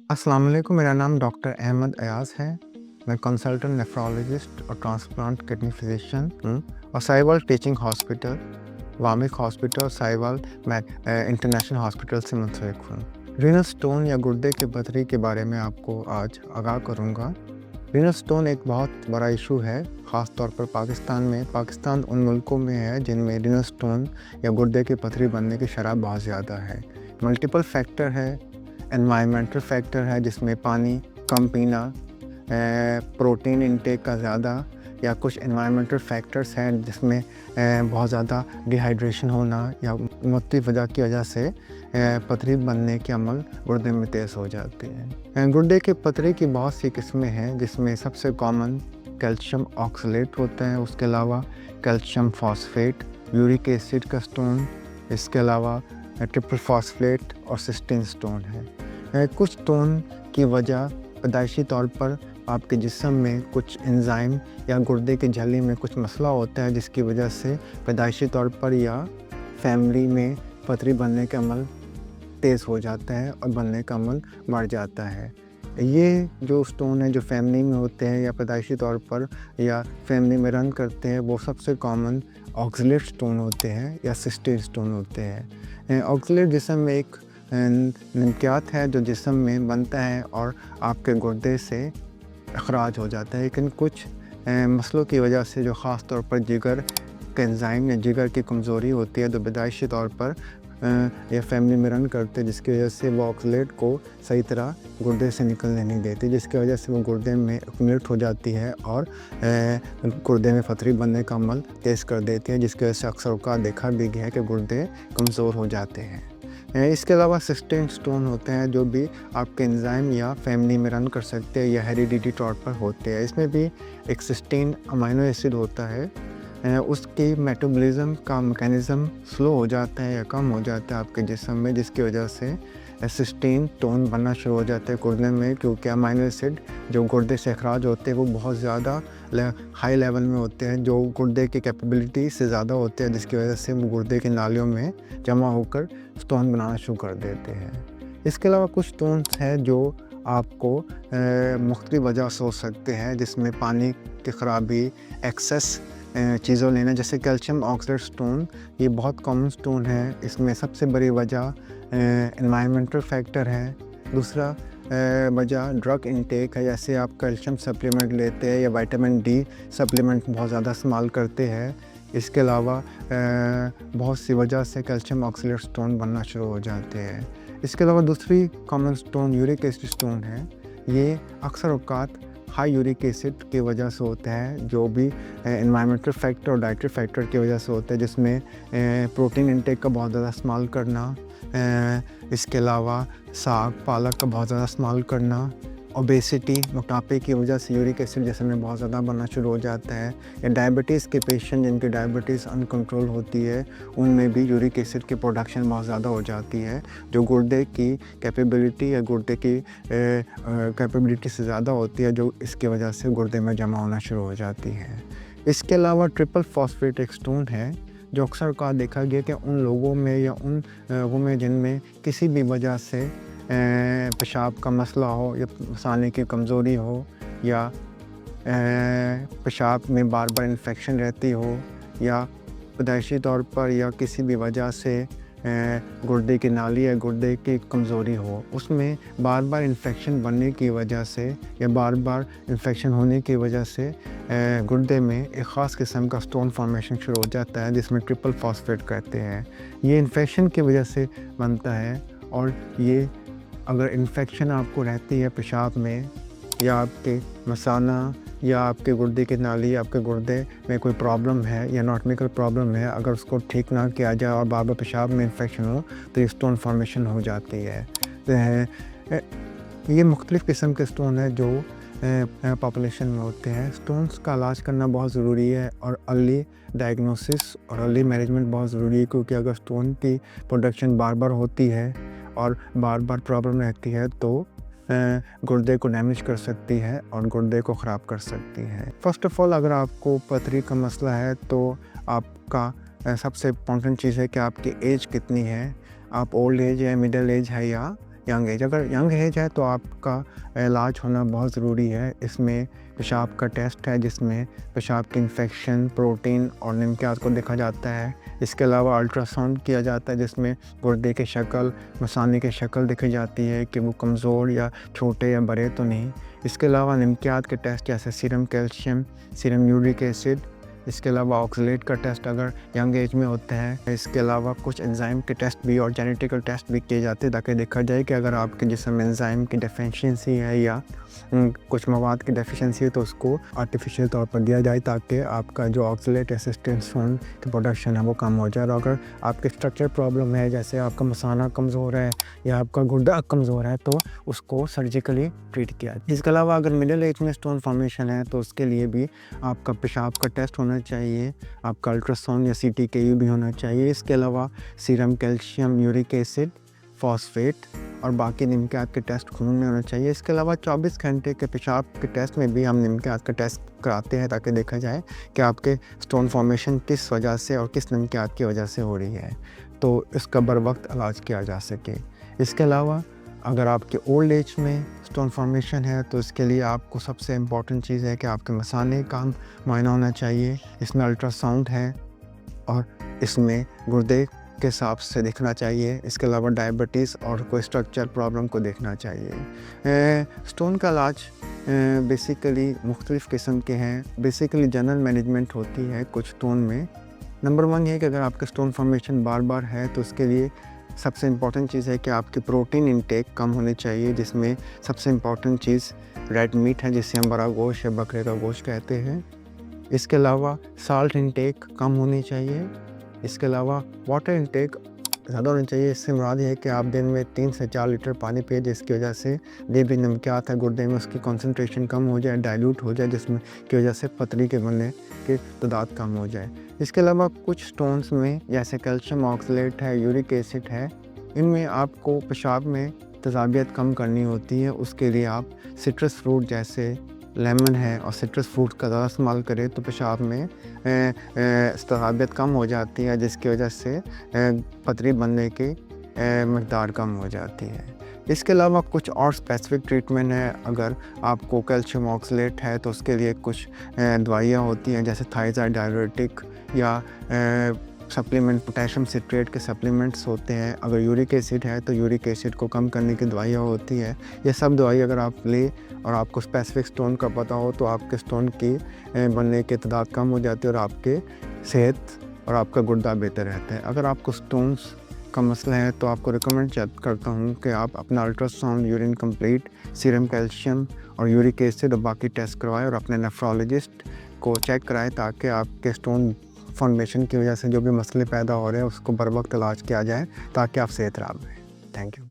अस्सलाम वालेकुम, मेरा नाम डॉक्टर अहमद अयाज़ है। मैं कंसल्टेंट नेफ्रोलॉजिस्ट और ट्रांसप्लांट किडनी फिजिशियन हूँ और Sahiwal teaching hospital, Wamiq hospital, Sahiwal मैं इंटरनेशनल हॉस्पिटल से मुंसलिक हूँ। रीनल स्टोन या गुर्दे की पथरी के बारे में आपको आज आगाह करूँगा। रीनल स्टोन एक बहुत बड़ा इशू है, ख़ास तौर पर पाकिस्तान में। पाकिस्तान उन मुल्कों में है जिनमें रीनल स्टोन या गुर्दे की पथरी बनने की शरह बहुत ज़्यादा है। मल्टीपल फैक्टर है, एनवायरमेंटल फैक्टर है जिसमें पानी कम पीना, प्रोटीन इंटेक का ज़्यादा, या कुछ एनवायरमेंटल फैक्टर्स हैं जिसमें बहुत ज़्यादा डिहाइड्रेशन होना या मुख्तलिफ़ वजह की वजह से पथरी बनने के अमल गुर्दे में तेज़ हो जाते हैं। गुर्दे की पथरी की बहुत सी किस्में हैं जिसमें सबसे कॉमन कैल्शियम ऑक्सलेट होता है, उसके अलावा कैल्शियम फॉस्फेट, यूरिक एसिड का स्टोन, इसके अलावा ट्रिपल फॉस्फेट और सिस्टीन स्टोन है। कुछ स्टोन की वजह पैदाइशी तौर पर आपके जिस्म में कुछ एंजाइम या गुर्दे की झिल्ली में कुछ मसला होता है जिसकी वजह से पैदाइशी तौर पर या फैमिली में पथरी बनने का अमल तेज़ हो जाता है और बनने का अमल बढ़ जाता है। ये जो स्टोन है जो फैमिली में होते हैं या पैदाइशी तौर पर या फैमिली में रन करते हैं, वो सबसे कॉमन ऑक्सलेट स्टोन होते हैं या सिस्टीन स्टोन होते हैं। ऑक्सलेट जिस्म में एक नमकियात है जो जिस्म में बनता है और आपके गुर्दे से अखराज हो जाता है, लेकिन कुछ मसलों की वजह से जो ख़ास तौर पर जिगर के एंजाइम या जिगर की कमज़ोरी होती है, तो पैदाइशी तौर पर या फैमिली में रन करते हैं, जिसकी वजह से वो ऑक्सलेट को सही तरह गुर्दे से निकलने नहीं देती, जिसकी वजह से वो गुर्दे में एक्युमुलेट हो जाती है और गुर्दे में पथरी बनने का अमल तेज़ कर देती है, जिसकी वजह से अक्सर औक़ात देखा भी गया है कि गुर्दे कमज़ोर हो जाते हैं। इसके अलावा सिस्टीन स्टोन होते हैं जो भी आपके एंजाइम या फैमिली में रन कर सकते हैं या हेरिडिटी तौर पर होते हैं। इसमें भी एक सिस्टीन अमीनो एसिड होता है, उसकी मेटाबॉलिज्म का मैकेनिज़्म स्लो हो जाता है या कम हो जाता है आपके जिस्म में, जिसकी वजह से सिस्टीन स्टोन बनना शुरू हो जाता है गुर्दे में, क्योंकि अमीनो एसिड जो गुर्दे से अखराज होते हैं वो बहुत ज़्यादा हाई लेवल में होते हैं, जो गुर्दे की कैपेबिलिटी से ज़्यादा होते हैं, जिसकी वजह से वो गुर्दे की नालियों में जमा होकर स्टोन बनाना शुरू कर देते हैं। इसके अलावा कुछ स्टोन्स हैं जो आपको मुख्तलिफ वजह से हो सकते हैं, जिसमें पानी की ख़राबी, एक्सेस चीज़ों लेना, जैसे कैल्शियम ऑक्सलेट स्टोन, ये बहुत कॉमन स्टोन है। इसमें सबसे बड़ी वजह एनवायरमेंटल फैक्टर है। दूसरा वजह ड्रग इंटेक है, जैसे आप कैल्शियम सप्लीमेंट लेते हैं या विटामिन डी सप्लीमेंट बहुत ज़्यादा इस्तेमाल करते हैं। इसके अलावा बहुत सी वजह से कैल्शियम ऑक्सलेट स्टोन बनना शुरू हो जाते हैं। इसके अलावा दूसरी common stone uric acid stone है। ये अक्सर औक़ात हाई यूरिक एसिड की वजह से होता है, जो भी एनवायरमेंटल फैक्टर और डाइटरी फैक्टर की वजह से होता है, जिसमें प्रोटीन इंटेक का बहुत ज़्यादा इस्तेमाल करना, इसके अलावा साग पालक का बहुत ज़्यादा इस्तेमाल करना, ओबेसिटी मोटापे की वजह से यूरिक एसिड जिस्म में बहुत ज़्यादा बनना शुरू हो जाता है, या डायबिटीज़ के पेशेंट जिनकी डायबिटीज़ अनकंट्रोल होती है, उनमें भी यूरिक एसिड की प्रोडक्शन बहुत ज़्यादा हो जाती है, जो गुर्दे की कैपेबिलिटी या गुर्दे की कैपेबिलिटी से ज़्यादा होती है, जो इसकी वजह से गुर्दे में जमा होना शुरू हो जाती है। इसके अलावा ट्रिपल फॉस्फेट एक स्टोन है जो अक्सर का देखा गया कि उन लोगों में या उन लोगों में जिनमें किसी भी वजह से पेशाब का मसला हो या मसाने की कमज़ोरी हो या पेशाब में बार बार इन्फेक्शन रहती हो या पैदाइशी तौर पर या किसी भी वजह से गुर्दे की नाली या गुर्दे की कमज़ोरी हो, उसमें बार बार इन्फेक्शन बनने की वजह से या बार बार इन्फेक्शन होने की वजह से गुर्दे में एक ख़ास किस्म का स्टोन फॉर्मेशन शुरू हो जाता है, जिसमें ट्रिपल फॉस्फेट कहते हैं। ये इन्फेक्शन की वजह से बनता है, और ये अगर इन्फेक्शन आपको रहती है पेशाब में या आपके मसाना या आपके गुर्दे की नाली, आपके गुर्दे में कोई प्रॉब्लम है या एनाटॉमिकल प्रॉब्लम है, अगर उसको ठीक ना किया जाए और बार बार पेशाब में इन्फेक्शन हो तो ये स्टोन फॉर्मेशन हो जाती है। ये मुख्तलिफ़ किस्म के स्टोन है जो पॉपुलेशन में होते हैं। स्टोन्स का इलाज करना बहुत ज़रूरी है और अर्ली डायग्नोसिस और अर्ली मैनेजमेंट बहुत ज़रूरी है, क्योंकि अगर स्टोन की प्रोडक्शन बार बार होती है और बार बार प्रॉब्लम रहती है तो गुर्दे को डैमेज कर सकती है और गुर्दे को ख़राब कर सकती है। फ़र्स्ट ऑफ़ ऑल, अगर आपको पथरी का मसला है तो आपका सबसे इम्पॉर्टेंट चीज़ है कि आपकी एज कितनी है, आप ओल्ड एज या मिडिल एज है या ینگ ایج. اگر ینگ ایج ہے تو آپ کا علاج ہونا بہت ضروری ہے. اس میں پیشاب کا ٹیسٹ ہے جس میں پیشاب کی انفیکشن، پروٹین اور نمکیات کو دیکھا جاتا ہے. اس کے علاوہ الٹرا ساؤنڈ کیا جاتا ہے جس میں گردے کی شکل، مثانے کی شکل دیکھی جاتی ہے کہ وہ کمزور یا چھوٹے یا بڑے تو نہیں. اس کے علاوہ نمکیات کے ٹیسٹ جیسے serum calcium, serum uric acid. اس کے علاوہ آکسلیٹ کا ٹیسٹ اگر ینگ ایج میں ہوتا ہے. اس کے علاوہ کچھ انزائم کے ٹیسٹ بھی اور جینیٹیکل ٹیسٹ بھی کیے جاتے ہیں تاکہ دیکھا جائے کہ اگر آپ کے جسم میں انزائم کی ڈیفیشنسی ہے یا کچھ مواد کی ڈیفیشنسی ہے تو اس کو آرٹیفیشیل طور پر دیا جائے تاکہ آپ کا جو آکسلیٹ اسسٹنس کی پروڈکشن ہے وہ کم ہو جائے. اور اگر آپ کے اسٹرکچر پرابلم ہے جیسے آپ کا مثانہ کمزور ہے یا آپ کا گردہ کمزور ہے تو اس کو سرجیکلی ٹریٹ کیا جائے. اس کے علاوہ اگر مڈل ایج میں اسٹون فارمیشن ہے تو اس کے لیے بھی آپ کا پیشاب کا ٹیسٹ ہونا چاہیے، آپ کا الٹرا ساؤنڈ یا سی ٹی کے یو بھی ہونا چاہیے. اس کے علاوہ serum calcium, uric acid, phosphate اور باقی نمکیات کے ٹیسٹ خون میں ہونا چاہیے. اس کے علاوہ 24 گھنٹے کے پیشاب کے ٹیسٹ میں بھی ہم نمکیات کا ٹیسٹ کراتے ہیں تاکہ دیکھا جائے کہ آپ کے اسٹون فارمیشن کس وجہ سے اور کس نمکیات کی وجہ سے ہو رہی ہے تو اس کا بر وقت علاج کیا جا سکے. اس کے علاوہ اگر آپ کے اولڈ ایج میں اسٹون فارمیشن ہے تو اس کے لیے آپ کو سب سے امپورٹنٹ چیز ہے کہ آپ کے مثانے کا معائنہ ہونا چاہیے. اس میں الٹرا ساؤنڈ ہے اور اس میں گردے کے حساب سے دیکھنا چاہیے. اس کے علاوہ ڈائبٹیز اور کوئی اسٹرکچر پرابلم کو دیکھنا چاہیے. اسٹون کا علاج بیسیکلی مختلف قسم کے ہیں. بیسیکلی جنرل مینجمنٹ ہوتی ہے کچھ اسٹون میں. نمبر 1 یہ کہ اگر آپ کا اسٹون فارمیشن بار بار ہے تو اس کے لیے سب سے امپورٹنٹ چیز ہے کہ آپ کی پروٹین انٹیک کم ہونی چاہیے، جس میں سب سے امپورٹنٹ چیز ریڈ میٹ ہے جسے ہم بڑا گوشت یا بکرے کا گوشت کہتے ہیں. اس کے علاوہ سالٹ انٹیک کم ہونی چاہیے. اس کے علاوہ واٹر انٹیک زیادہ ہونی چاہیے. اس سے مراد یہ ہے کہ آپ دن میں 3 سے 4 لیٹر پانی پیے جس کی وجہ سے جو بھی نمکیات ہے گردے میں اس کی کنسنٹریشن کم ہو جائے، ڈائلیوٹ ہو جائے، جس میں کی وجہ سے پتری کے بننے کی تعداد کم ہو جائے. اس کے علاوہ کچھ سٹونز میں جیسے کیلشیم آکسلیٹ ہے، یورک ایسڈ ہے، ان میں آپ کو پیشاب میں تیزابیت کم کرنی ہوتی ہے. اس کے لیے آپ سٹرس فروٹ جیسے لیمن ہے اور سٹرس فروٹ کا زیادہ استعمال کریں تو پیشاب میں تیزابیت کم ہو جاتی ہے جس کی وجہ سے پتری بننے کی مقدار کم ہو جاتی ہے. اس کے علاوہ کچھ اور اسپیسیفک ٹریٹمنٹ ہے. اگر آپ کو کیلشیم آکسلیٹ ہے تو اس کے لیے کچھ دوائیاں ہوتی ہیں جیسے تھائزائڈ ڈائیورٹک یا سپلیمنٹ پوٹیشیم سٹریٹ کے سپلیمنٹس ہوتے ہیں. اگر یورک ایسڈ ہے تو یورک ایسڈ کو کم کرنے کی دوائیاں ہوتی ہیں. یہ سب دوائی اگر آپ لیں اور آپ کو اسپیسیفک اسٹون کا پتہ ہو تو آپ کے اسٹون کی بننے کی تعداد کم ہو جاتی ہے اور آپ کے صحت اور آپ کا گردہ بہتر رہتا ہے. اگر آپ کو اسٹونس کا مسئلہ ہے تو آپ کو ریکمنڈ کرتا ہوں کہ آپ اپنا ultra sound, urine complete, serum calcium اور یورک ایسڈ اور باقی ٹیسٹ کروائیں اور اپنے نیفرولوجسٹ کو چیک کرائیں تاکہ آپ کے اسٹون فارمیشن کی وجہ سے جو بھی مسئلے پیدا ہو رہے ہیں اس کو بر وقت علاج کیا جائے تاکہ آپ صحت یاب رہیں. Thank you.